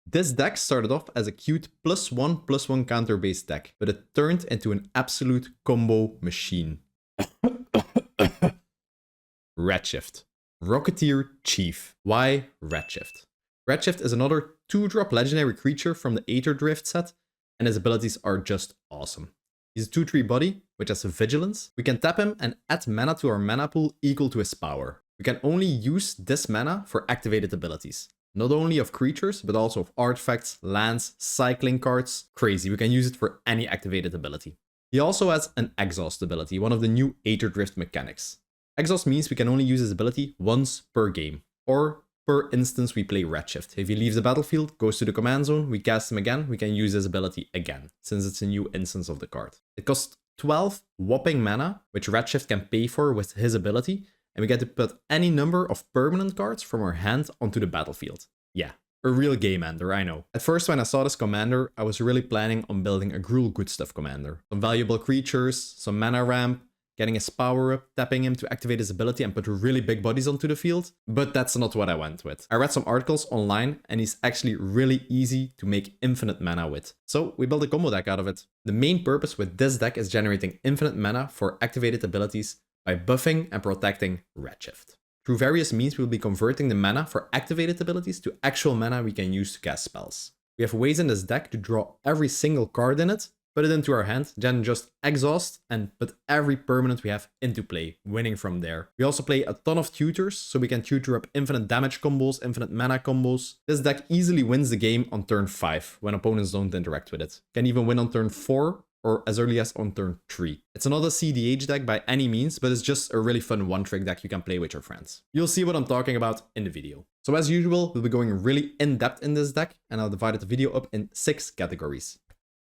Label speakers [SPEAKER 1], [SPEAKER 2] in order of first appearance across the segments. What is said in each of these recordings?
[SPEAKER 1] This deck started off as a cute +1/+1 counter-based deck, but it turned into an absolute combo machine. Redshift. Rocketeer Chief. Why Redshift? Redshift is another 2-drop legendary creature from the Aether Drift set, and his abilities are just awesome. He's a 2/3 body, which has Vigilance. We can tap him and add mana to our mana pool equal to his power. We can only use this mana for activated abilities. Not only of creatures, but also of artifacts, lands, cycling cards. Crazy, we can use it for any activated ability. He also has an Exhaust ability, one of the new Aether Drift mechanics. Exhaust means we can only use his ability once per game, or per instance we play Redshift. If he leaves the battlefield, goes to the command zone, we cast him again, we can use his ability again, since it's a new instance of the card. It costs 12 whopping mana, which Redshift can pay for with his ability, and we get to put any number of permanent cards from our hand onto the battlefield. Yeah, a real game ender, I know. At first when I saw this commander, I was really planning on building a Gruul good stuff commander. Some valuable creatures, some mana ramp, getting his power up, tapping him to activate his ability and put really big bodies onto the field. But that's not what I went with. I read some articles online and he's actually really easy to make infinite mana with. So we built a combo deck out of it. The main purpose with this deck is generating infinite mana for activated abilities by buffing and protecting Redshift. Through various means, we'll be converting the mana for activated abilities to actual mana we can use to cast spells. We have ways in this deck to draw every single card in it, put it into our hand, then just exhaust and put every permanent we have into play, winning from there. We also play a ton of tutors, so we can tutor up infinite damage combos, infinite mana combos. This deck easily wins the game on turn 5, when opponents don't interact with it. Can even win on turn 4, or as early as on turn 3. It's not a CDH deck by any means, but it's just a really fun one-trick deck you can play with your friends. You'll see what I'm talking about in the video. So as usual, we'll be going really in-depth in this deck, and I'll divide the video up in 6 categories.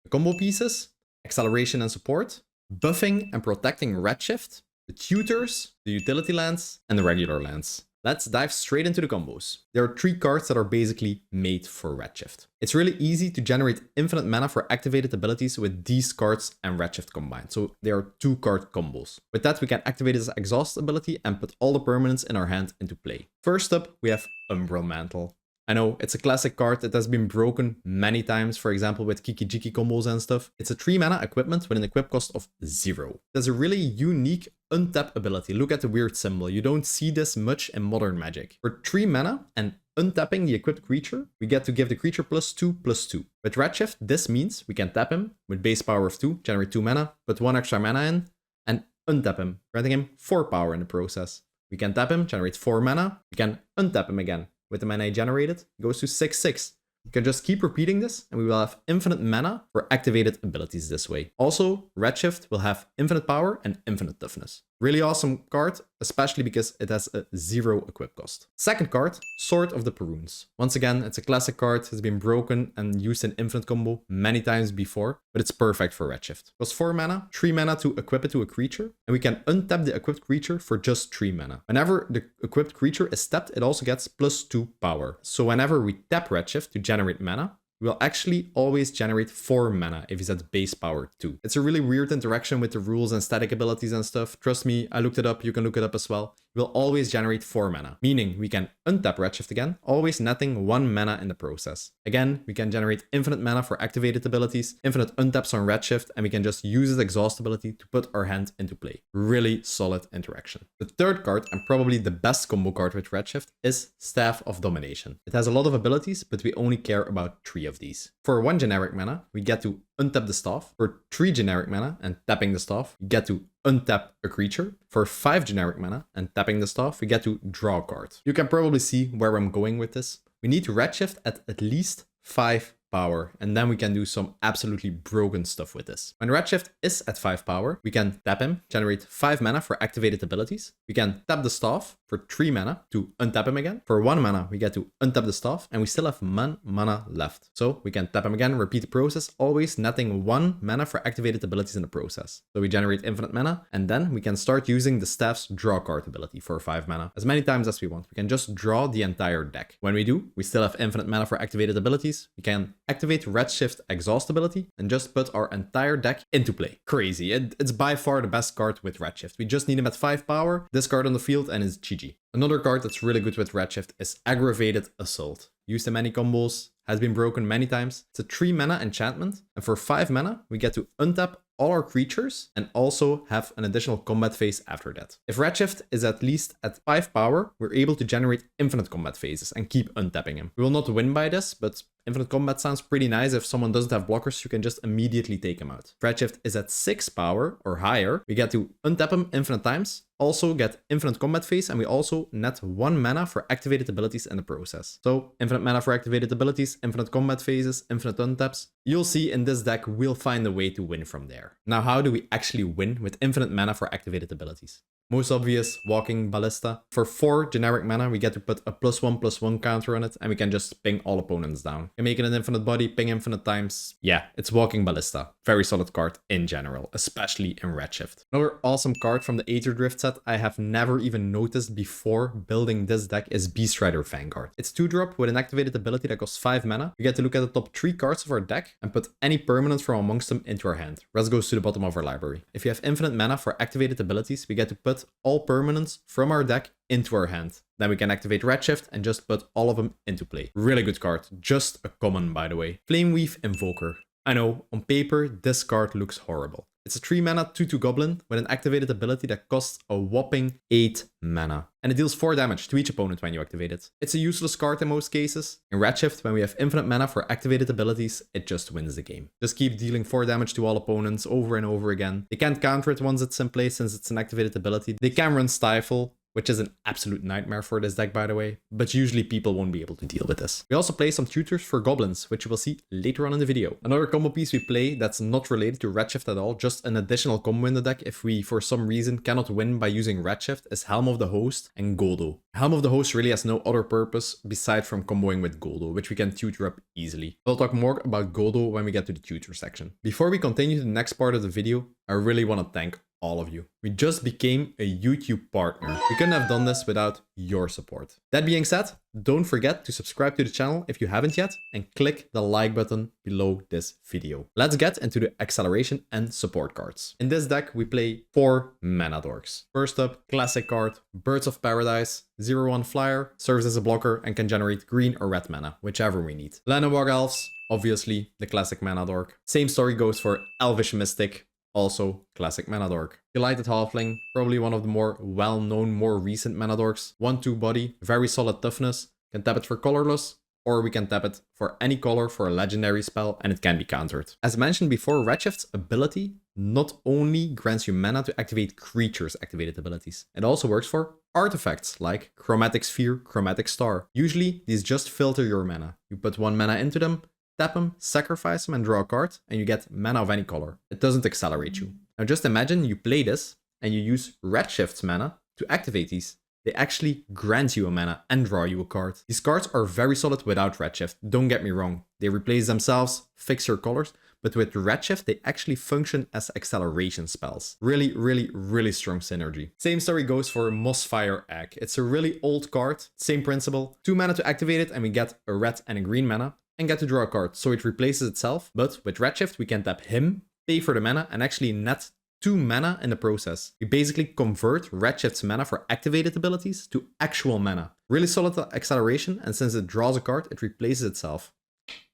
[SPEAKER 1] The combo pieces, acceleration and support, buffing and protecting Redshift, the tutors, the utility lands, and the regular lands. Let's dive straight into the combos. There are 3 cards that are basically made for Redshift. It's really easy to generate infinite mana for activated abilities with these cards and Redshift combined. So there are 2 card combos. With that, we can activate his Exhaust ability and put all the permanents in our hand into play. First up, we have Umbral Mantle. I know, it's a classic card that has been broken many times, for example with Kiki-Jiki combos and stuff. It's a 3 mana equipment with an equip cost of 0. There's a really unique untap ability. Look at the weird symbol. You don't see this much in modern Magic. For 3 mana and untapping the equipped creature, we get to give the creature +2/+2. With Redshift, this means we can tap him with base power of 2, generate 2 mana, put 1 extra mana in, and untap him, granting him 4 power in the process. We can tap him, generate 4 mana, we can untap him again. With the mana generated, it goes to 6/6. We can just keep repeating this and we will have infinite mana for activated abilities this way. Also, Redshift will have infinite power and infinite toughness. Really awesome card, especially because it has a 0 equip cost. Second card, Sword of the Perrunes. Once again, it's a classic card, has been broken and used in infinite combo many times before, but it's perfect for Redshift. It costs 4 mana, 3 mana to equip it to a creature, and we can untap the equipped creature for just 3 mana. Whenever the equipped creature is tapped, it also gets +2 power. So whenever we tap Redshift to generate mana, we will actually always generate 4 mana if he's at base power 2. It's a really weird interaction with the rules and static abilities and stuff. Trust me, I looked it up, you can look it up as well. We will always generate 4 mana, meaning we can untap Redshift again, always netting 1 mana in the process. Again, we can generate infinite mana for activated abilities, infinite untaps on Redshift, and we can just use his Exhaust ability to put our hand into play. Really solid interaction. The third card, and probably the best combo card with Redshift, is Staff of Domination. It has a lot of abilities, but we only care about 3 of these. For 1 generic mana, we get to untap the staff. For 3 generic mana and tapping the staff, we get to untap a creature. For 5 generic mana and tapping the staff, we get to draw a card. You can probably see where I'm going with this. We need to Redshift at least 5 power, and then we can do some absolutely broken stuff with this. When Redshift is at 5 power, we can tap him, generate 5 mana for activated abilities. We can tap the staff for 3 mana to untap him again. For 1 mana, we get to untap the staff, and we still have 1 mana left. So we can tap him again, repeat the process, always netting 1 mana for activated abilities in the process. So we generate infinite mana, and then we can start using the staff's draw card ability for 5 mana as many times as we want. We can just draw the entire deck. When we do, we still have infinite mana for activated abilities. We can activate Redshift Exhaust ability and just put our entire deck into play. Crazy. It's by far the best card with Redshift. We just need him at 5 power, discard on the field, and it's GG. Another card that's really good with Redshift is Aggravated Assault. Used in many combos, has been broken many times. It's a 3 mana enchantment, and for 5 mana, we get to untap all our creatures and also have an additional combat phase after that. If Redshift is at least at 5 power, we're able to generate infinite combat phases and keep untapping him. We will not win by this, but infinite combat sounds pretty nice. If someone doesn't have blockers, you can just immediately take him out. If Redshift is at 6 power or higher, we get to untap him infinite times, also get infinite combat phase, and we also net 1 mana for activated abilities in the process. So infinite mana for activated abilities, infinite combat phases, infinite untaps. You'll see in this deck, we'll find a way to win from there. Now, how do we actually win with infinite mana for activated abilities? Most obvious, Walking Ballista. For 4 generic mana, we get to put a +1/+1 counter on it, and we can just ping all opponents down. You can make it an infinite body, ping infinite times. Yeah, it's Walking Ballista. Very solid card in general, especially in Redshift. Another awesome card from the Aether Drift set I have never even noticed before building this deck is Beast Rider Vanguard. It's 2-drop with an activated ability that costs 5 mana. We get to look at the top 3 cards of our deck and put any permanent from amongst them into our hand. Rest goes to the bottom of our library. If you have infinite mana for activated abilities, we get to put all permanents from our deck into our hand. Then we can activate Redshift and just put all of them into play. Really good card. Just a common, by the way. Flameweave Invoker. I know, on paper, this card looks horrible. It's a 3 mana 2/2 goblin with an activated ability that costs a whopping 8 mana. And it deals 4 damage to each opponent when you activate it. It's a useless card in most cases. In Redshift, when we have infinite mana for activated abilities, it just wins the game. Just keep dealing 4 damage to all opponents over and over again. They can't counter it once it's in place since it's an activated ability. They can run Stifle, which is an absolute nightmare for this deck, by the way, but usually people won't be able to deal with this. We also play some tutors for goblins, which you will see later on in the video. Another combo piece we play that's not related to Redshift at all, just an additional combo in the deck if we, for some reason, cannot win by using Redshift, is Helm of the Host and Goldo. Helm of the Host really has no other purpose beside from comboing with Goldo, which we can tutor up easily. We'll talk more about Goldo when we get to the tutor section. Before we continue to the next part of the video, I really want to thank all of you. We just became a YouTube partner. We couldn't have done this without your support. That being said, don't forget to subscribe to the channel if you haven't yet and click the like button below this video. Let's get into the acceleration and support cards. In this deck, we play 4 mana dorks. First up, classic card, Birds of Paradise, 0/1 flyer, serves as a blocker and can generate green or red mana, whichever we need. Llanowar Elves, obviously the classic mana dork. Same story goes for Elvish Mystic, also classic mana dork. Delighted Halfling, probably one of the more well-known, more recent mana dorks. 1/2 body, very solid toughness. Can tap it for colorless, or we can tap it for any color for a legendary spell, and it can be countered. As mentioned before, Redshift's ability not only grants you mana to activate creatures' activated abilities, it also works for artifacts like Chromatic Sphere, Chromatic Star. Usually, these just filter your mana. You put 1 mana into them, tap them, sacrifice them, and draw a card, and you get mana of any color. It doesn't accelerate you. Now just imagine you play this, and you use Redshift's mana to activate these. They actually grant you a mana and draw you a card. These cards are very solid without Redshift, don't get me wrong. They replace themselves, fix your colors, but with Redshift, they actually function as acceleration spells. Really, really, really strong synergy. Same story goes for Mossfire Egg. It's a really old card, same principle. 2 mana to activate it, and we get a red and a green mana, and get to draw a card, so it replaces itself. But with Redshift, we can tap him, pay for the mana, and actually net 2 mana in the process. We basically convert Redshift's mana for activated abilities to actual mana. Really solid acceleration, and since it draws a card, it replaces itself.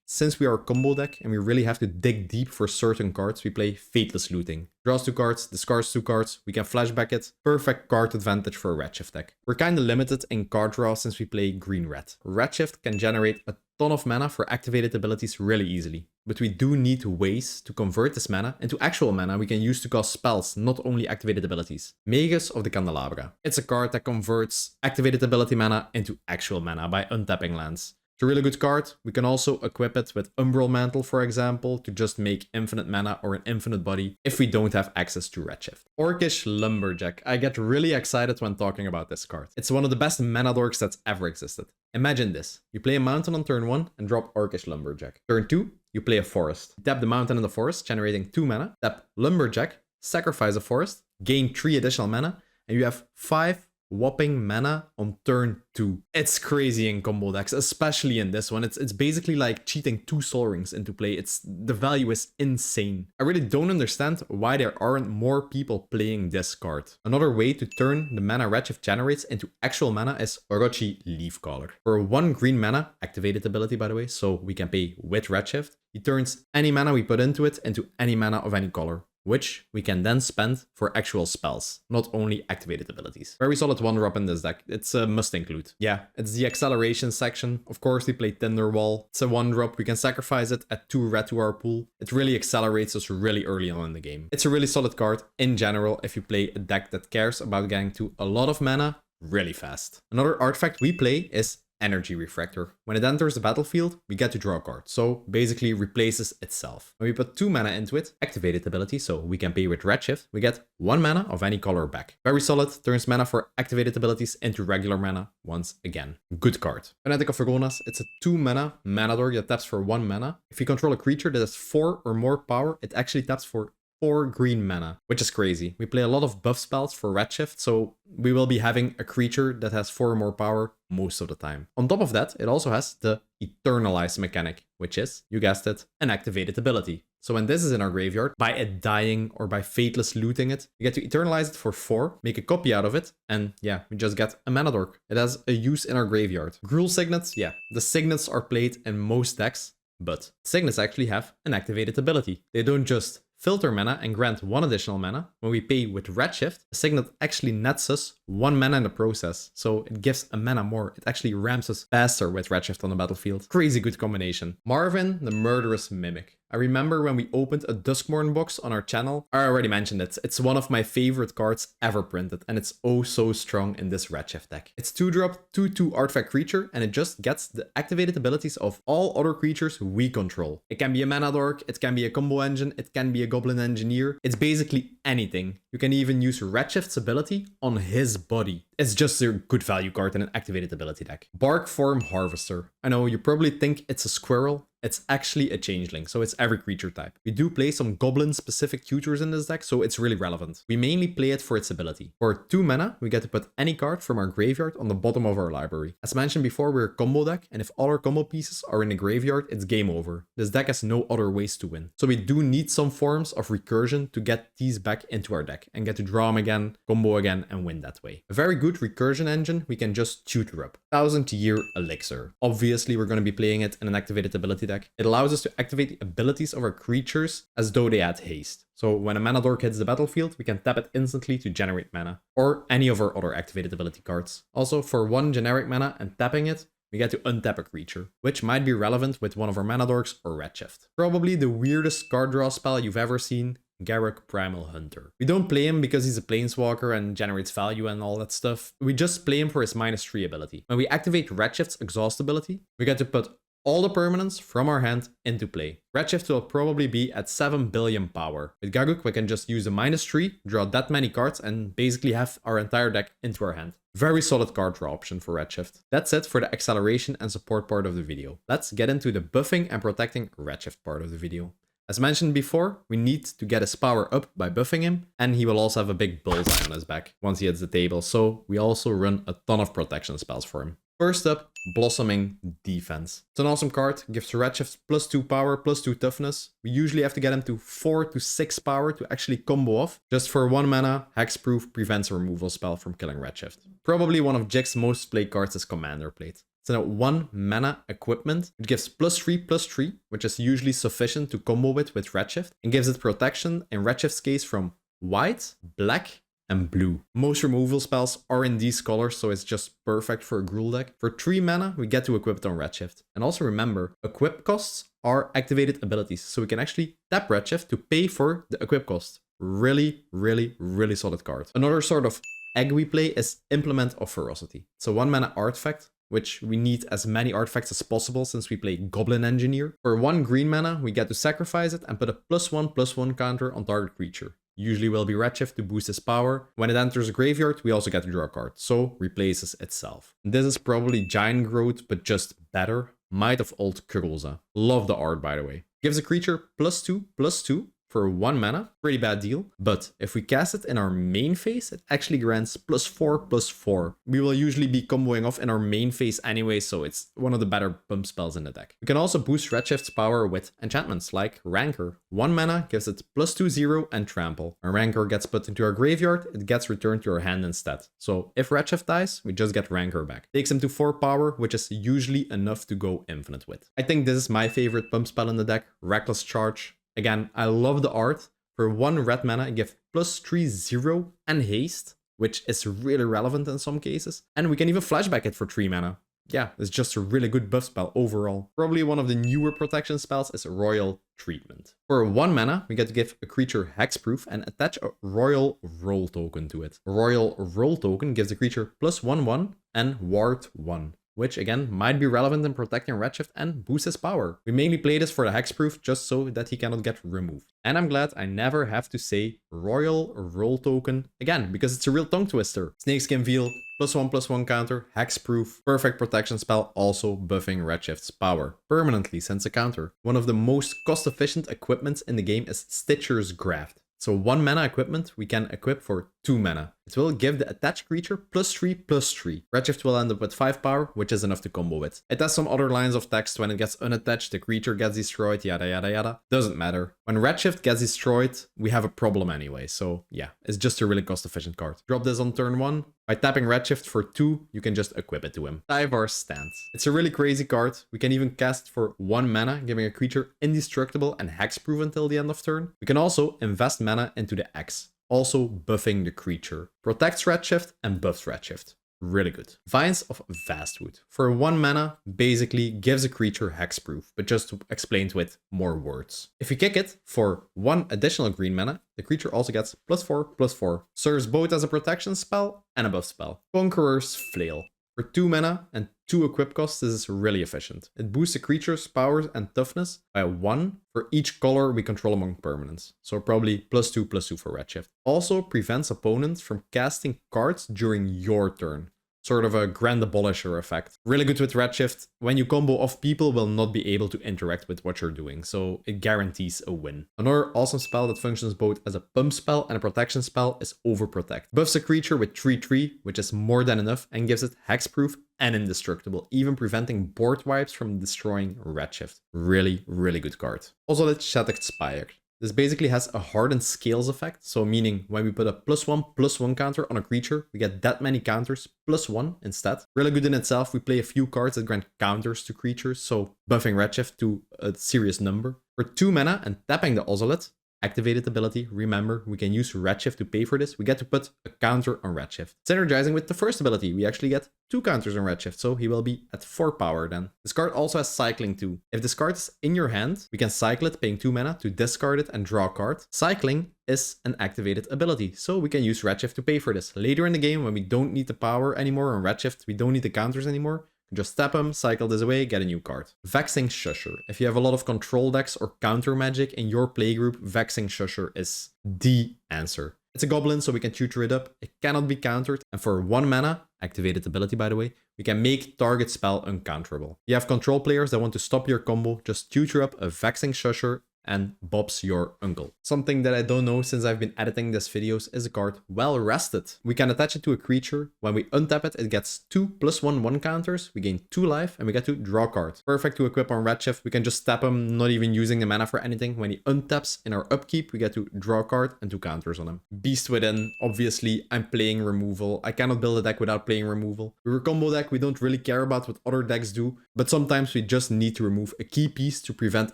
[SPEAKER 1] Since we are a combo deck and we really have to dig deep for certain cards, we play Fateless Looting. Draws 2 cards, discards 2 cards, we can flashback it. Perfect card advantage for a Redshift deck. We're kinda limited in card draw since we play green-red. Redshift can generate a ton of mana for activated abilities really easily. But we do need ways to convert this mana into actual mana we can use to cast spells, not only activated abilities. Magus of the Candelabra. It's a card that converts activated ability mana into actual mana by untapping lands. It's a really good card. We can also equip it with Umbral Mantle, for example, to just make infinite mana or an infinite body if we don't have access to Redshift. Orcish Lumberjack. I get really excited when talking about this card. It's one of the best mana dorks that's ever existed. Imagine this. You play a mountain on turn 1 and drop Orcish Lumberjack. Turn 2, you play a forest. You tap the mountain and the forest, generating 2 mana. Tap Lumberjack, sacrifice a forest, gain 3 additional mana, and you have 5 whopping mana on turn 2. It's crazy in combo decks, especially in this one. It's basically like cheating 2 Sol Rings into play. The value is insane. I really don't understand why there aren't more people playing this card. Another way to turn the mana Redshift generates into actual mana is Orochi Leafcaller. For 1 green mana, activated ability by the way, so we can pay with Redshift, he turns any mana we put into it into any mana of any color, which we can then spend for actual spells, not only activated abilities. Very solid 1-drop in this deck. It's a must include. Yeah, it's the acceleration section. Of course, we play Tinderwall. It's a 1-drop. We can sacrifice it at 2 red to our pool. It really accelerates us really early on in the game. It's a really solid card in general if you play a deck that cares about getting to a lot of mana really fast. Another artifact we play is Energy Refractor. When it enters the battlefield, we get to draw a card, so basically replaces itself. When we put 2 mana into it, activated ability, so we can pay with Redshift, we get 1 mana of any color back. Very solid, turns mana for activated abilities into regular mana once again. Good card. Fanatic of Vergonas, it's a 2 mana dork that taps for 1 mana. If you control a creature that has 4 or more power, it actually taps for 4 green mana, which is crazy. We play a lot of buff spells for Redshift, so we will be having a creature that has 4 or more power most of the time. On top of that, it also has the Eternalize mechanic, which is, you guessed it, an activated ability. So when this is in our graveyard, by it dying or by fateless looting it, you get to Eternalize it for 4, make a copy out of it, and yeah, we just get a mana dork. It has a use in our graveyard. Gruul Signets, yeah, the Signets are played in most decks, but Signets actually have an activated ability. They don't just filter mana and grant 1 additional mana. When we pay with Redshift, a Signet actually nets us 1 mana in the process, so it gives a mana more. It actually ramps us faster with Redshift on the battlefield. Crazy good combination. Marvin, the Murderous Mimic. I remember when we opened a Duskmourn box on our channel, I already mentioned it. It's one of my favorite cards ever printed, and it's oh so strong in this Redshift deck. It's 2-drop, 2/2 artifact creature, and it just gets the activated abilities of all other creatures we control. It can be a mana dork, it can be a combo engine, it can be a goblin engineer. It's basically anything. You can even use Redshift's ability on his body. It's just a good value card in an activated ability deck. Bark Form Harvester. I know you probably think it's a squirrel. It's actually a changeling, so it's every creature type. We do play some goblin-specific tutors in this deck, so it's really relevant. We mainly play it for its ability. For 2 mana, we get to put any card from our graveyard on the bottom of our library. As mentioned before, we're a combo deck, and if all our combo pieces are in the graveyard, it's game over. This deck has no other ways to win. So we do need some forms of recursion to get these back into our deck, and get to draw them again, combo again, and win that way. A very good recursion engine we can just tutor up. 1000-year Elixir. Obviously, we're going to be playing it in an activated ability deck. It allows us to activate the abilities of our creatures as though they had haste. So when a mana dork hits the battlefield, we can tap it instantly to generate mana, or any of our other activated ability cards. Also, for 1 generic mana and tapping it, we get to untap a creature, which might be relevant with one of our mana dorks or Redshift. Probably the weirdest card draw spell you've ever seen, Garruk Primal Hunter. We don't play him because he's a planeswalker and generates value and all that stuff. We just play him for his -3 ability. When we activate Redshift's Exhaust ability, we get to put all the permanents from our hand into play. Redshift will probably be at 7 billion power. With Garruk, we can just use a -3, draw that many cards, and basically have our entire deck into our hand. Very solid card draw option for Redshift. That's it for the acceleration and support part of the video. Let's get into the buffing and protecting Redshift part of the video. As mentioned before, we need to get his power up by buffing him, and he will also have a big bullseye on his back once he hits the table, so we also run a ton of protection spells for him. First up, Blossoming Defense. It's an awesome card, gives Redshift +2 power, +2 toughness. We usually have to get him to 4 to 6 power to actually combo off. Just for 1 mana, Hexproof prevents a removal spell from killing Redshift. Probably one of Jig's most played cards is Commander Plate. It's a 1 mana equipment. It gives +3/+3, which is usually sufficient to combo with Redshift, and gives it protection in Redshift's case from white, black, and blue. Most removal spells are in these colors, so it's just perfect for a Gruul deck. For 3 mana, we get to equip it on Redshift. And also remember, equip costs are activated abilities, so we can actually tap Redshift to pay for the equip cost. Really, really, really solid card. Another sort of egg we play is Implement of Ferocity. It's a 1 mana artifact, which we need as many artifacts as possible since we play Goblin Engineer. For 1 green mana, we get to sacrifice it and put a +1/+1 counter on target creature. Usually will be Redshift to boost his power. When it enters a graveyard, we also get to draw a card, so replaces itself. This is probably Giant Growth, but just better. Might of Old Kurulza. Love the art, by the way. Gives a creature +2/+2 for 1 mana, pretty bad deal. But if we cast it in our main phase, it actually grants +4/+4. We will usually be comboing off in our main phase anyway, so it's one of the better pump spells in the deck. We can also boost Redshift's power with enchantments like Rancor. 1 mana gives it +2/0 and trample. When Rancor gets put into our graveyard, it gets returned to our hand instead. So if Redshift dies, we just get Rancor back. Takes him to 4 power, which is usually enough to go infinite with. I think this is my favorite pump spell in the deck, Reckless Charge. Again, I love the art. For 1 red mana, it gives +3/0 and haste, which is really relevant in some cases. And we can even flashback it for 3 mana. Yeah, it's just a really good buff spell overall. Probably one of the newer protection spells is Royal Treatment. For 1 mana, we get to give a creature hexproof and attach a Royal Roll token to it. Royal Roll token gives the creature +1/1 and Ward 1. Which again might be relevant in protecting Redshift and boost his power. We mainly play this for the hexproof just so that he cannot get removed. And I'm glad I never have to say Royal Roll token again, because it's a real tongue twister. Snakeskin Veil, +1/+1 counter, hexproof, perfect protection spell, also buffing Redshift's power permanently since a counter. One of the most cost efficient equipments in the game is Stitcher's Graft. So 1 mana equipment we can equip for 2 mana. It will give the attached creature +3/+3. Redshift will end up with 5 power, which is enough to combo with. It has some other lines of text. When it gets unattached, the creature gets destroyed, yada yada yada. Doesn't matter. When Redshift gets destroyed, we have a problem anyway. So yeah, it's just a really cost efficient card. Drop this on turn 1. By tapping Redshift for 2, you can just equip it to him. Tyvar Stance. It's a really crazy card. We can even cast for 1 mana, giving a creature indestructible and hexproof until the end of turn. We can also invest mana into the X, also buffing the creature. Protects Redshift and buffs Redshift. Really good. Vines of Vastwood. For 1 mana, basically gives a creature hexproof, but just to explain with more words. If you kick it for 1 additional green mana, the creature also gets +4/+4. Serves both as a protection spell and a buff spell. Conqueror's Flail. For 2 mana and 2 equip costs, this is really efficient. It boosts the creature's powers and toughness by 1 for each color we control among permanents. So probably +2/+2 for Redshift. Also prevents opponents from casting cards during your turn. Sort of a Grand Abolisher effect. Really good with Redshift. When you combo off, people will not be able to interact with what you're doing, so it guarantees a win. Another awesome spell that functions both as a pump spell and a protection spell is Overprotect. Buffs a creature with 3/3, which is more than enough, and gives it hexproof and indestructible, even preventing board wipes from destroying Redshift. Really, really good card. Also, the Shattered Spire. This basically has a hardened scales effect, so meaning when we put a +1/+1 counter on a creature, we get that many counters +1 instead. Really good in itself. We play a few cards that grant counters to creatures, so buffing Redshift to a serious number. For 2 mana and tapping the Ozelet, activated ability, remember, we can use Redshift to pay for this. We get to put a counter on Redshift. Synergizing with the first ability, we actually get 2 counters on Redshift, so he will be at 4 power then. This card also has cycling too. If this card is in your hand, we can cycle it, paying 2 mana to discard it and draw a card. Cycling is an activated ability, so we can use Redshift to pay for this. Later in the game, when we don't need the power anymore on Redshift, we don't need the counters anymore, just tap him, cycle this away, get a new card. Vexing Shusher. If you have a lot of control decks or counter magic in your playgroup, Vexing Shusher is the answer. It's a goblin, so we can tutor it up. It cannot be countered. And for 1 mana, activated ability by the way, we can make target spell uncounterable. You have control players that want to stop your combo, just tutor up a Vexing Shusher and Bob's your uncle. Something that I don't know since I've been editing these videos is a card Well Rested. We can attach it to a creature. When we untap it, it gets 2 +1/1 counters. We gain 2 life and we get to draw a card. Perfect to equip on Redshift. We can just tap him, not even using the mana for anything. When he untaps in our upkeep, we get to draw a card and 2 counters on him. Beast Within. Obviously, I'm playing removal. I cannot build a deck without playing removal. We're a combo deck. We don't really care about what other decks do, but sometimes we just need to remove a key piece to prevent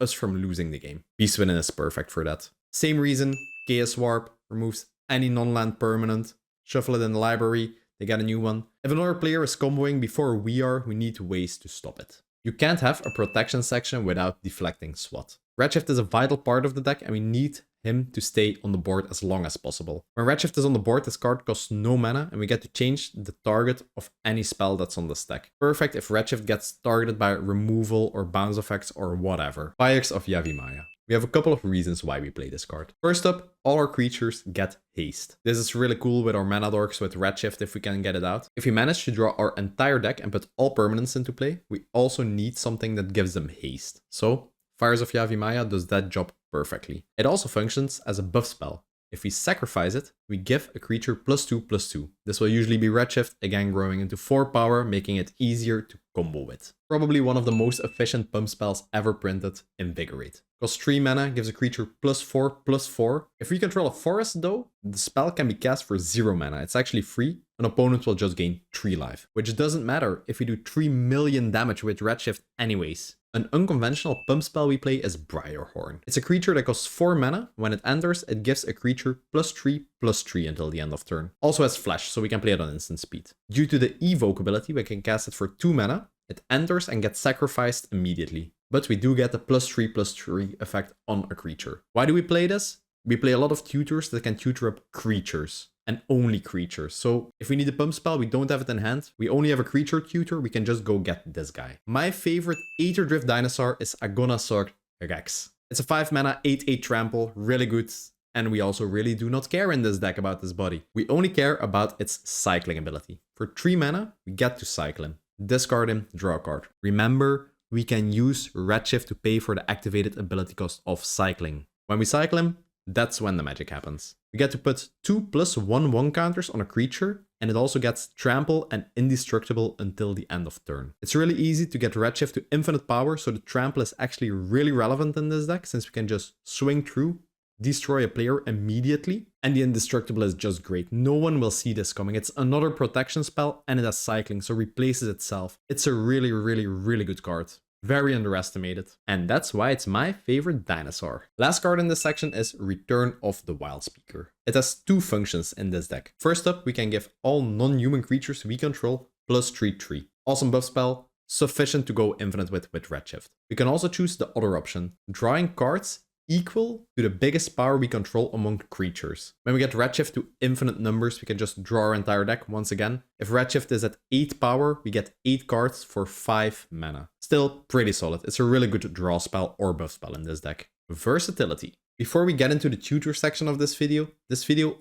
[SPEAKER 1] us from losing the game. Beast Within is perfect for that. Same reason, Chaos Warp removes any non-land permanent. Shuffle it in the library, they get a new one. If another player is comboing before we are, we need ways to stop it. You can't have a protection section without deflecting SWAT. Redshift is a vital part of the deck and we need him to stay on the board as long as possible. When Redshift is on the board, this card costs no mana and we get to change the target of any spell that's on this deck. Perfect if Redshift gets targeted by removal or bounce effects or whatever. Pyrex of Yavimaya. We have a couple of reasons why we play this card. First up, all our creatures get haste. This is really cool with our mana dorks with Redshift if we can get it out. If we manage to draw our entire deck and put all permanents into play, we also need something that gives them haste. So Fires of Yavimaya does that job perfectly. It also functions as a buff spell. If we sacrifice it, we give a creature +2/+2. This will usually be Redshift, again growing into 4 power, making it easier to combo with. Probably one of the most efficient pump spells ever printed, Invigorate. Costs 3 mana, gives a creature +4/+4. If we control a forest though, the spell can be cast for 0 mana. It's actually free. An opponent will just gain 3 life, which doesn't matter if we do 3 million damage with Redshift anyways. An unconventional pump spell we play is Briarhorn. It's a creature that costs 4 mana. When it enters, it gives a creature +3/+3 until the end of turn. Also has flash, so we can play it on instant speed. Due to the evoke ability, we can cast it for 2 mana. It enters and gets sacrificed immediately. But we do get the +3/+3 effect on a creature. Why do we play this? We play a lot of tutors that can tutor up creatures. And only creatures. So if we need a pump spell, we don't have it in hand. We only have a creature tutor, we can just go get this guy. My favorite Aether Drift dinosaur is Agonasaur Rex. It's a 5 mana, 8/8 trample, really good. And we also really do not care in this deck about this body. We only care about its cycling ability. For 3 mana, we get to cycle him. Discard him, draw a card. Remember, we can use Redshift to pay for the activated ability cost of cycling. When we cycle him, that's when the magic happens. We get to put 2 +1/1 counters on a creature, and it also gets trample and indestructible until the end of turn. It's really easy to get Redshift to infinite power, so the trample is actually really relevant in this deck, since we can just swing through, destroy a player immediately, and the indestructible is just great. No one will see this coming. It's another protection spell, and it has cycling, so replaces itself. It's a really, really, really good card. Very underestimated. And that's why it's my favorite dinosaur. Last card in this section is Return of the Wild Speaker. It has 2 functions in this deck. First up, we can give all non-human creatures we control +3/3. Awesome buff spell, sufficient to go infinite with Redshift. We can also choose the other option, drawing cards equal to the biggest power we control among creatures. When we get Redshift to infinite numbers, we can just draw our entire deck once again. If Redshift is at 8 power, we get 8 cards for 5 mana. Still pretty solid. It's a really good draw spell or buff spell in this deck. Versatility. Before we get into the tutor section of this video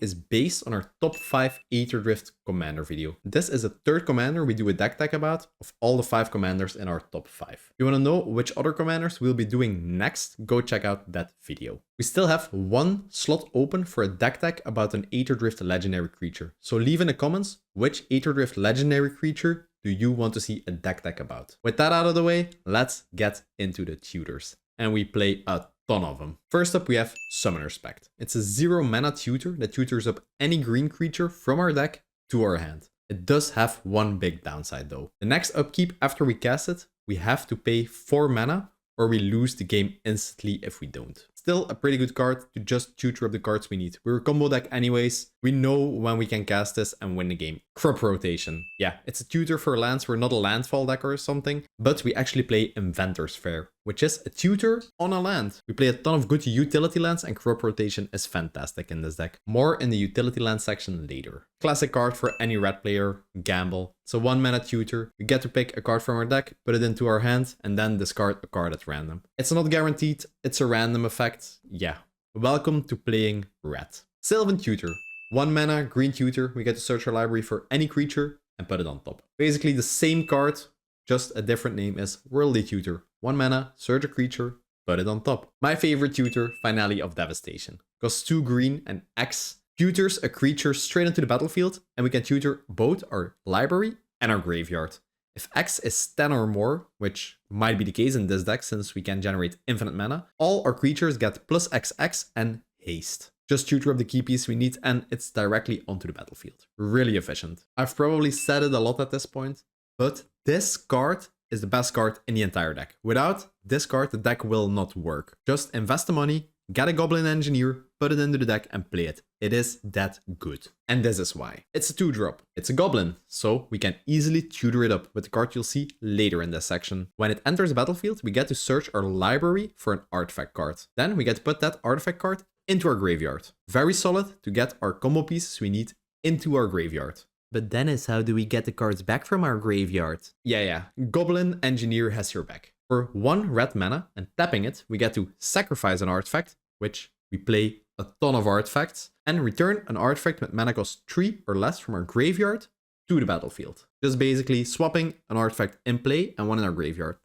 [SPEAKER 1] is based on our top 5 Aether Drift commander video. This is the 3rd commander we do a deck tech about of all the 5 commanders in our top 5. If you want to know which other commanders we'll be doing next, go check out that video. We still have 1 slot open for a deck tech about an Aether Drift legendary creature. So leave in the comments which Aether Drift legendary creature do you want to see a deck tech about. With that out of the way, let's get into the tutors. And we play a ton of them. First up, we have Summoner's Pact. It's a 0 mana tutor that tutors up any green creature from our deck to our hand. It does have one big downside though. The next upkeep after we cast it, we have to pay 4 mana or we lose the game instantly if we don't. Still a pretty good card to just tutor up the cards we need. We're a combo deck anyways. We know when we can cast this and win the game. Crop Rotation. Yeah, it's a tutor for lands. We're not a landfall deck or something, but we actually play Inventor's Fair, which is a tutor on a land. We play a ton of good utility lands and Crop Rotation is fantastic in this deck. More in the utility land section later. Classic card for any red player, Gamble. It's a 1 mana tutor. We get to pick a card from our deck, put it into our hand, and then discard a card at random. It's not guaranteed, it's a random effect. Yeah. Welcome to playing red. Sylvan Tutor. 1 mana, green tutor. We get to search our library for any creature and put it on top. Basically the same card, just a different name is Worldly Tutor. 1 mana, search a creature, put it on top. My favorite tutor, Finale of Devastation. Costs 2 green and X. Tutors a creature straight into the battlefield, and we can tutor both our library and our graveyard. If X is 10 or more, which might be the case in this deck since we can generate infinite mana, all our creatures get +XX and haste. Just tutor up the key piece we need and it's directly onto the battlefield. Really efficient. I've probably said it a lot at this point, but this card is the best card in the entire deck. Without this card, the deck will not work. Just invest the money, get a Goblin Engineer, put it into the deck and play it. It is that good. And this is why. It's a 2-drop. It's a Goblin, so we can easily tutor it up with the card you'll see later in this section. When it enters the battlefield, we get to search our library for an artifact card. Then we get to put that artifact card into our graveyard. Very solid to get our combo pieces we need into our graveyard. But Dennis, how do we get the cards back from our graveyard? Yeah. Goblin Engineer has your back. For 1 red mana and tapping it, we get to sacrifice an artifact, which we play a ton of artifacts, and return an artifact with mana cost 3 or less from our graveyard to the battlefield. Just basically swapping an artifact in play and one in our graveyard.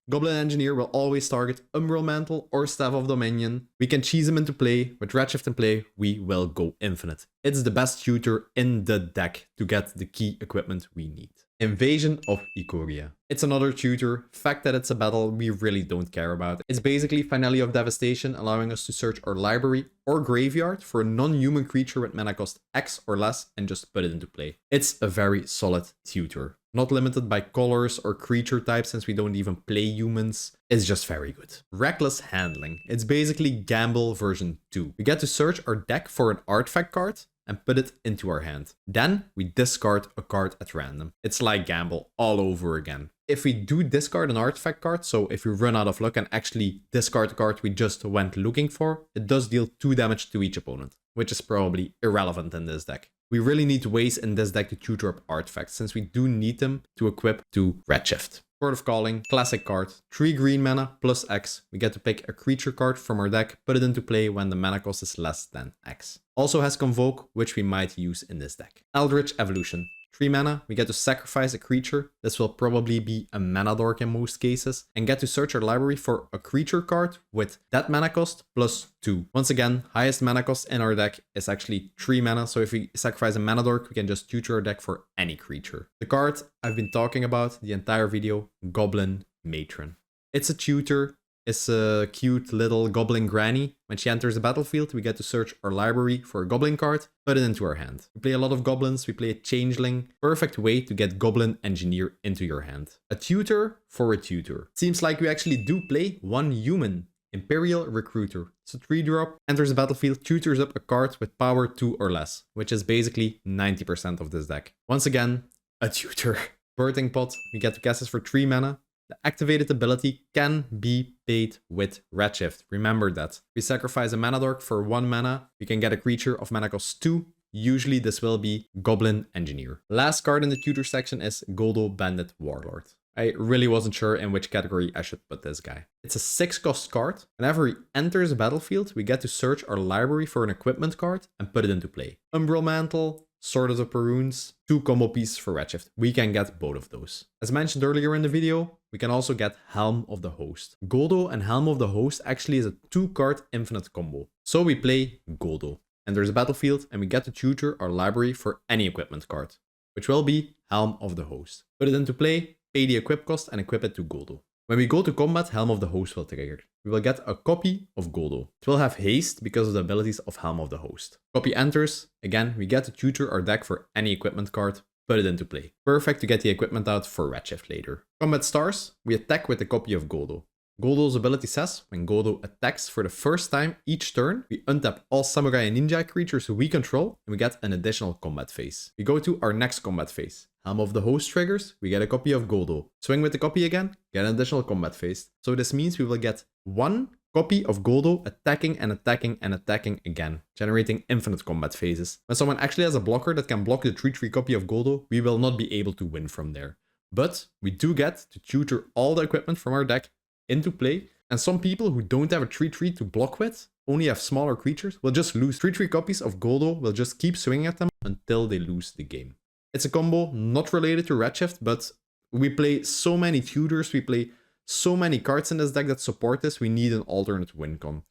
[SPEAKER 1] Goblin Engineer will always target Umbral Mantle or Staff of Dominion. We can cheese him into play. With Redshift in play, we will go infinite. It's the best tutor in the deck to get the key equipment we need. Invasion of Ikoria. It's another tutor. Fact that it's a battle we really don't care about. It's basically Finale of Devastation, allowing us to search our library or graveyard for a non-human creature with mana cost X or less and just put it into play. It's a very solid tutor. Not limited by colors or creature types since we don't even play humans. It's just very good. Reckless Handling. It's basically Gamble version 2. We get to search our deck for an artifact card and put it into our hand. Then we discard a card at random. It's like Gamble all over again. If we do discard an artifact card, so if we run out of luck and actually discard the card we just went looking for, it does deal 2 damage to each opponent, which is probably irrelevant in this deck. We really need ways in this deck to tutor up artifacts, since we do need them to equip to Redshift. Sword of Calling, classic card, 3 green mana plus X. We get to pick a creature card from our deck, put it into play when the mana cost is less than X. Also has Convoke, which we might use in this deck. Eldritch Evolution. 3 mana, we get to sacrifice a creature. This will probably be a mana dork in most cases. And get to search our library for a creature card with that mana cost plus 2. Once again, highest mana cost in our deck is actually 3 mana. So if we sacrifice a mana dork, we can just tutor our deck for any creature. The card I've been talking about the entire video, Goblin Matron. It's a tutor. It's a cute little goblin granny. When she enters the battlefield, we get to search our library for a goblin card, put it into our hand. We play a lot of goblins, we play a changeling. Perfect way to get Goblin Engineer into your hand. A tutor for a tutor. Seems like we actually do play one human. Imperial Recruiter. It's a 3-drop, enters the battlefield, tutors up a card with power 2 or less, which is basically 90% of this deck. Once again, a tutor. Birthing Pot, we get to cast this for 3 mana. The activated ability can be paid with Redshift. Remember that. We sacrifice a mana dork for 1 mana. We can get a creature of mana cost 2. Usually this will be Goblin Engineer. Last card in the tutor section is Goldo Bandit Warlord. I really wasn't sure in which category I should put this guy. It's a 6-cost card. Whenever he enters the battlefield, we get to search our library for an equipment card and put it into play. Umbral Mantle, Sword of the Perrunes, 2 combo pieces for Redshift. We can get both of those. As mentioned earlier in the video, we can also get Helm of the Host. Goldo and Helm of the Host actually is a 2-card infinite combo. So we play Goldo. Enters a battlefield and we get to tutor our library for any equipment card, which will be Helm of the Host. Put it into play, pay the equip cost and equip it to Goldo. When we go to combat, Helm of the Host will trigger. We will get a copy of Goldo. It will have haste because of the abilities of Helm of the Host. Copy enters. Again, we get to tutor our deck for any equipment card. Put it into play. Perfect to get the equipment out for Redshift later. Combat starts. We attack with a copy of Goldo. Goldo's ability says, when Goldo attacks for the first time each turn, we untap all Samurai and Ninja creatures we control, and we get an additional combat phase. We go to our next combat phase. Helm of the Host triggers, we get a copy of Goldo. Swing with the copy again, get an additional combat phase. So this means we will get 1 copy of Goldo attacking and attacking and attacking again, generating infinite combat phases. When someone actually has a blocker that can block the 3/3 copy of Goldo, we will not be able to win from there. But we do get to tutor all the equipment from our deck into play, and some people who don't have a 3/3 to block with, only have smaller creatures, will just lose 3/3 copies of Goldo, will just keep swinging at them until they lose the game. It's a combo not related to Redshift, but we play so many tutors, we play so many cards in this deck that support this, we need an alternate win con.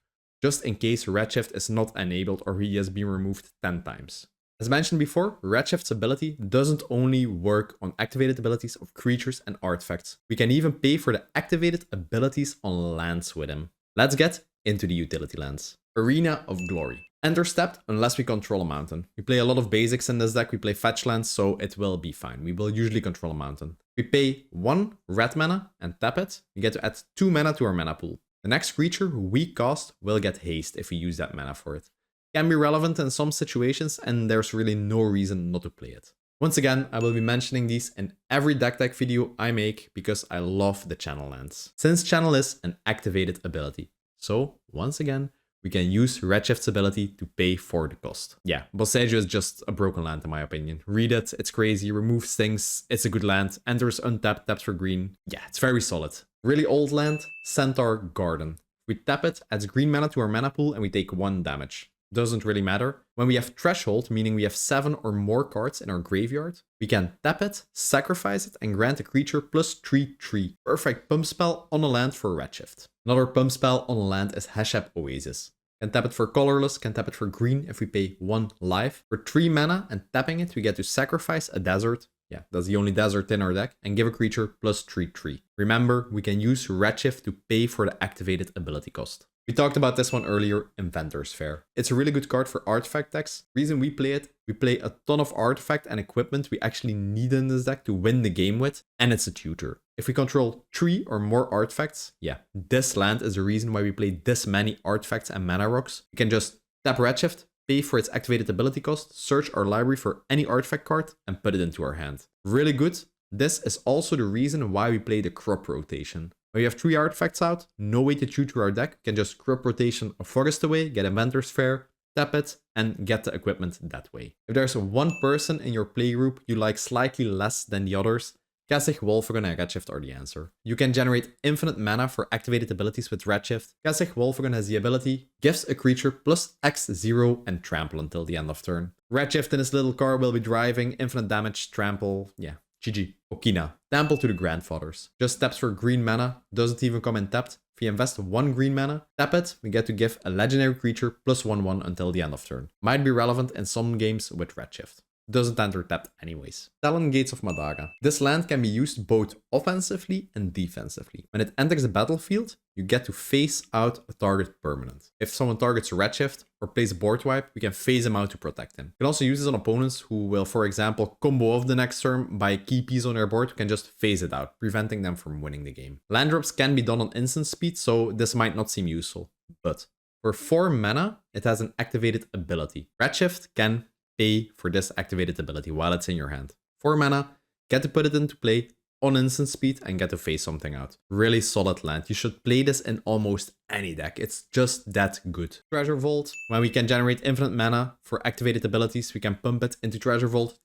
[SPEAKER 1] Just in case Redshift is not enabled or he has been removed 10 times. As mentioned before, Redshift's ability doesn't only work on activated abilities of creatures and artifacts. We can even pay for the activated abilities on lands with him. Let's get into the utility lands. Arena of Glory. Enter stepped unless we control a mountain. We play a lot of basics in this deck, we play fetch lands, so it will be fine. We will usually control a mountain. We pay 1 red mana and tap it. We get to add 2 mana to our mana pool. The next creature who we cast will get haste if we use that mana for it. Can be relevant in some situations, and there's really no reason not to play it. Once again, I will be mentioning these in every deck tech video I make because I love the channel lands. Since channel is an activated ability. So, once again, we can use Redshift's ability to pay for the cost. Yeah, Boseiju is just a broken land in my opinion. Read it, it's crazy, removes things, it's a good land, enters untapped, taps for green. Yeah, it's very solid. Really old land, Centaur Garden. We tap it, adds green mana to our mana pool, and we take 1 damage. doesn't really matter. When we have threshold, meaning we have 7 or more cards in our graveyard, we can tap it, sacrifice it, and grant a creature +3/3. Perfect pump spell on a land for Redshift. Another pump spell on a land is Heshep Oasis. Can tap it for colorless, can tap it for green if we pay 1 life. For 3 mana and tapping it, we get to sacrifice a desert. Yeah, that's the only desert in our deck, and give a creature +3/3. Remember, we can use Redshift to pay for the activated ability cost. We talked about this one earlier, Inventor's Fair. It's a really good card for artifact decks. Reason we play it, we play a ton of artifact and equipment we actually need in this deck to win the game with, and it's a tutor. If we control 3 or more artifacts, yeah, this land is the reason why we play this many artifacts and mana rocks. We can just tap Redshift, pay for its activated ability cost, search our library for any artifact card, and put it into our hand. Really good. This is also the reason why we play the crop rotation. When we have 3 artifacts out, no way to tutor our deck, we can just crop rotation a forest away, get Inventor's Fair, tap it, and get the equipment that way. If there's one person in your playgroup you like slightly less than the others, Kessig, Wolfragon, and Redshift are the answer. You can generate infinite mana for activated abilities with Redshift. Kessig, Wolfragon has the ability, gives a creature +X0 and trample until the end of turn. Redshift in his little car will be driving, infinite damage, trample, yeah. GG. Okina. Temple to the Grandfathers. Just taps for green mana, doesn't even come in tapped. If we invest 1 green mana, tap it, we get to give a legendary creature +1/1 until the end of turn. Might be relevant in some games with Redshift. Doesn't enter tapped anyways. Talon Gates of Madaga. This land can be used both offensively and defensively. When it enters the battlefield, you get to phase out a target permanent. If someone targets Redshift or plays a board wipe, we can phase him out to protect him. You can also use this on opponents who will, for example, combo off the next turn by a key piece on their board. We can just phase it out, preventing them from winning the game. Land drops can be done on instant speed, so this might not seem useful. But for 4 mana, it has an activated ability. Redshift can pay for this activated ability while it's in your hand. 4 mana, get to put it into play on instant speed and get to phase something out. Really solid land. You should play this in almost any deck. It's just that good. Treasure Vault. When we can generate infinite mana for activated abilities, we can pump it into Treasure Vault,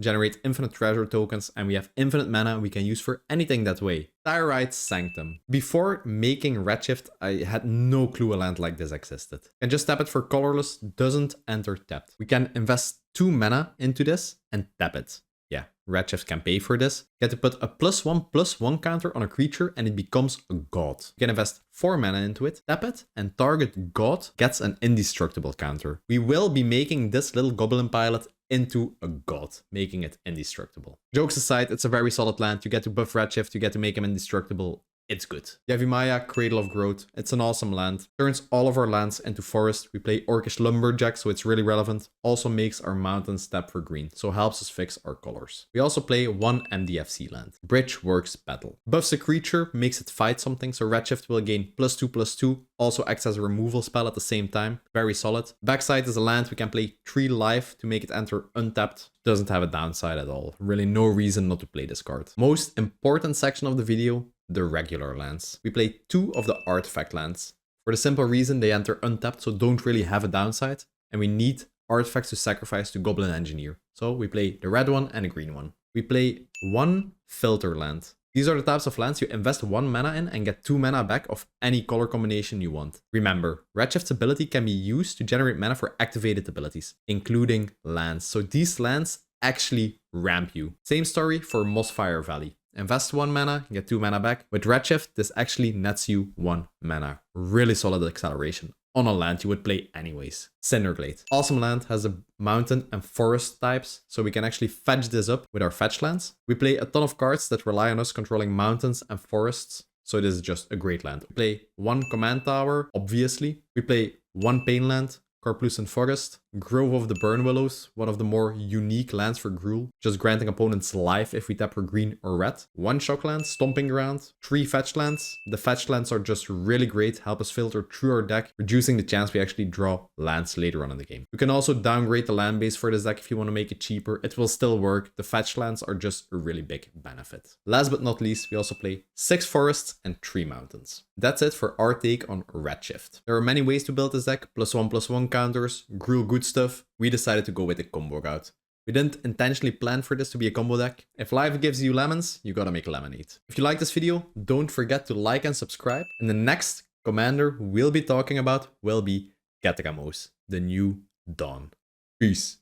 [SPEAKER 1] generate infinite treasure tokens, and we have infinite mana we can use for anything that way. Tyrite's Sanctum. Before making Redshift, I had no clue a land like this existed. Can just tap it for colorless, doesn't enter tapped. We can invest 2 mana into this and tap it. Yeah, Redshift can pay for this. Get to put a +1/+1 counter on a creature and it becomes a god. You can invest 4 mana into it, tap it, and target god gets an indestructible counter. We will be making this little goblin pilot into a god, making it indestructible. Jokes aside, it's a very solid land. You get to buff Redshift, you get to make him indestructible. It's good. Yavimaya, Cradle of Growth. It's an awesome land. Turns all of our lands into forest. We play Orcish Lumberjack, so it's really relevant. Also makes our mountains tap for green, so helps us fix our colors. We also play 1 MDFC land. Bridge Works Battle. Buffs a creature, makes it fight something, so Redshift will gain +2/+2. Also acts as a removal spell at the same time. Very solid. Backside is a land we can play 3 life to make it enter untapped. Doesn't have a downside at all. Really no reason not to play this card. Most important section of the video, the regular lands. We play 2 of the artifact lands. For the simple reason they enter untapped, so don't really have a downside. And we need artifacts to sacrifice to Goblin Engineer. So we play the red one and the green one. We play 1 filter land. These are the types of lands you invest 1 mana in and get 2 mana back of any color combination you want. Remember, Redshift's ability can be used to generate mana for activated abilities, including lands. So these lands actually ramp you. Same story for Mossfire Valley. Invest 1 mana, get 2 mana back. With Redshift, this actually nets you 1 mana. Really solid acceleration on a land you would play anyways. Cinderglade. Awesome land, has a mountain and forest types, so we can actually fetch this up with our fetch lands. We play a ton of cards that rely on us controlling mountains and forests, so this is just a great land. We play 1 command tower, obviously. We play 1 pain land, Carplucent Forest, Grove of the Burn Willows, one of the more unique lands for Gruul, just granting opponents life if we tap for green or red. 1 shock land, Stomping Ground, 3 fetch lands. The fetch lands are just really great, help us filter through our deck, reducing the chance we actually draw lands later on in the game. You can also downgrade the land base for this deck if you want to make it cheaper. It will still work. The fetch lands are just a really big benefit. Last but not least, we also play 6 forests and 3 mountains. That's it for our take on Redshift. There are many ways to build this deck, +1/+1 counters, Gruul good stuff. We decided to go with the combo route. We didn't intentionally plan for this to be a combo deck. If life gives you lemons, you gotta make lemonade. If you like this video, don't forget to like and subscribe. And the next commander we'll be talking about will be Ketagamos, the new dawn. Peace.